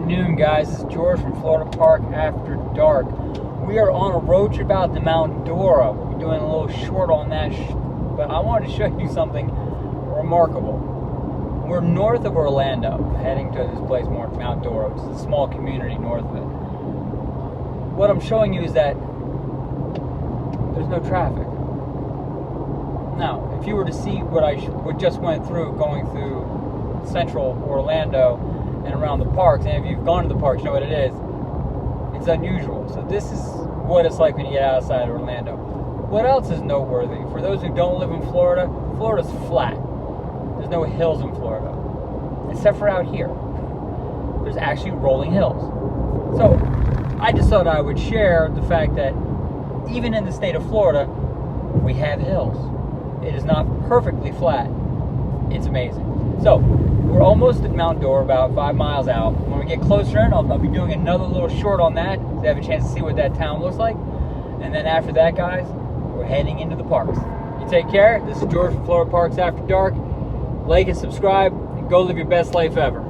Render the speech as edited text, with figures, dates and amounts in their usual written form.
afternoon, guys. This is George from Florida Park After Dark. We are on a road trip out to Mount Dora. We'll be doing a little short on that, but I wanted to show you something remarkable. We're north of Orlando, heading to this place, Mount Dora, which is a small community north of it. What I'm showing you is that there's no traffic. Now, if you were to see what I just went through, going through central Orlando and around the parks, and if you've gone to the parks, you know what it is. It's unusual. So this is what it's like when you get outside Orlando. What else is noteworthy? For those who don't live in Florida, Florida's flat. There's no hills in Florida, except for out here. There's actually rolling hills. So I just thought I would share the fact that even in the state of Florida, we have hills. It is not perfectly flat. It's amazing. So we're almost at Mount Dora, about 5 miles out. When we get closer in, I'll be doing another little short on that to have a chance to see what that town looks like. And then after that, guys, we're heading into the parks. You take care. This is George from Florida Parks After Dark. Like and subscribe, and go live your best life ever.